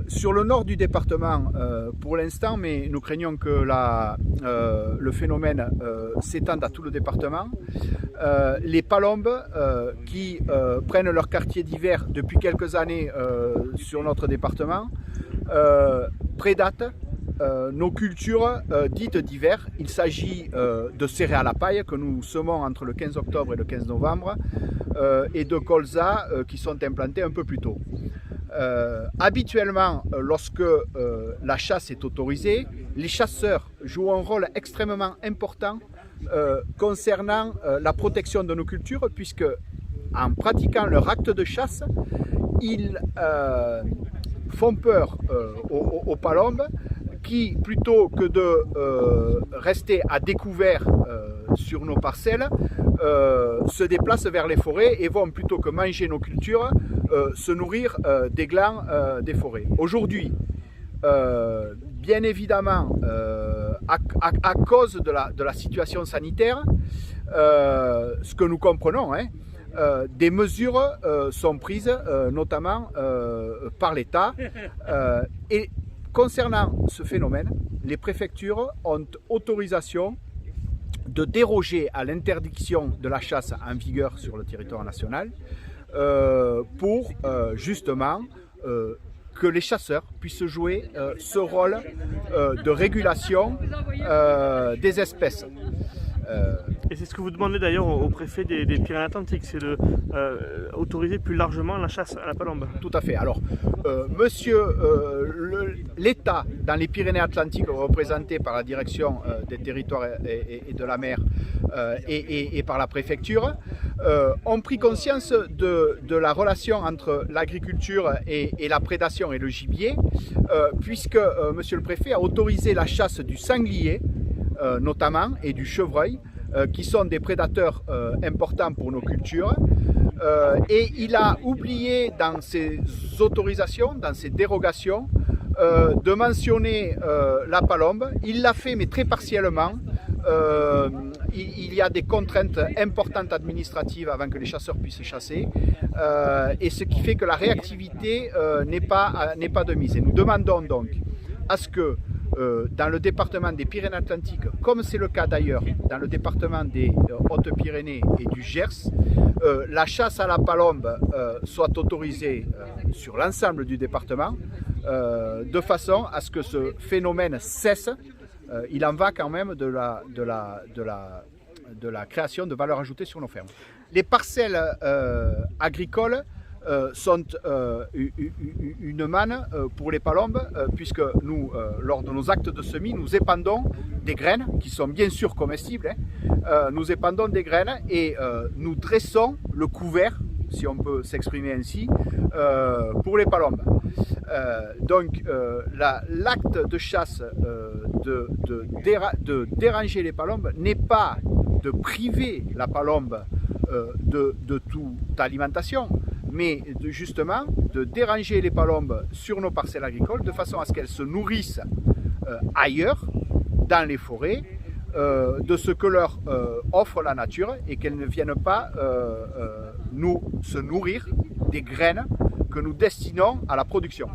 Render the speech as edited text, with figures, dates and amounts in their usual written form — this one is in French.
Sur le nord du département, pour l'instant, mais nous craignons que le phénomène s'étende à tout le département, les palombes qui prennent leur quartier d'hiver depuis quelques années sur notre département prédatent nos cultures dites d'hiver. Il s'agit de céréales à paille que nous semons entre le 15 octobre et le 15 novembre et de colza qui sont implantés un peu plus tôt. Habituellement, lorsque la chasse est autorisée, les chasseurs jouent un rôle extrêmement important concernant la protection de nos cultures, puisque en pratiquant leur acte de chasse, ils font peur aux palombes qui, plutôt que de rester à découvert sur nos parcelles, se déplacent vers les forêts et vont, plutôt que manger nos cultures, se nourrir des glands des forêts. Aujourd'hui, bien évidemment, à cause de la situation sanitaire, ce que nous comprenons, des mesures sont prises, notamment par l'État. Et concernant ce phénomène, les préfectures ont autorisation de déroger à l'interdiction de la chasse en vigueur sur le territoire national pour justement que les chasseurs puissent jouer ce rôle de régulation des espèces. Et c'est ce que vous demandez d'ailleurs au préfet des Pyrénées-Atlantiques, c'est de autoriser plus largement la chasse à la palombe. Tout à fait. Alors, l'État dans les Pyrénées-Atlantiques, représenté par la direction des territoires et de la mer et par la préfecture, ont pris conscience de la relation entre l'agriculture et la prédation et le gibier, puisque monsieur le préfet a autorisé la chasse du sanglier, notamment, et du chevreuil, qui sont des prédateurs importants pour nos cultures. Et il a oublié dans ses autorisations, dans ses dérogations, de mentionner la palombe. Il l'a fait, mais très partiellement. Il y a des contraintes importantes administratives avant que les chasseurs puissent chasser, et ce qui fait que la réactivité n'est pas de mise. Et nous demandons donc à ce que dans le département des Pyrénées-Atlantiques, comme c'est le cas d'ailleurs dans le département des Hautes-Pyrénées et du Gers, la chasse à la palombe soit autorisée sur l'ensemble du département, de façon à ce que ce phénomène cesse. Il en va quand même de la création de valeur ajoutée sur nos fermes. Les parcelles agricoles sont une manne pour les palombes, puisque nous, lors de nos actes de semis, nous épandons des graines qui sont bien sûr comestibles. Nous épandons des graines et nous dressons le couvert, si on peut s'exprimer ainsi, pour les palombes. Donc l'acte de chasse de déranger les palombes n'est pas de priver la palombe de toute alimentation, mais justement de déranger les palombes sur nos parcelles agricoles de façon à ce qu'elles se nourrissent ailleurs, dans les forêts, de ce que leur offre la nature, et qu'elles ne viennent pas se nourrir des graines que nous destinons à la production.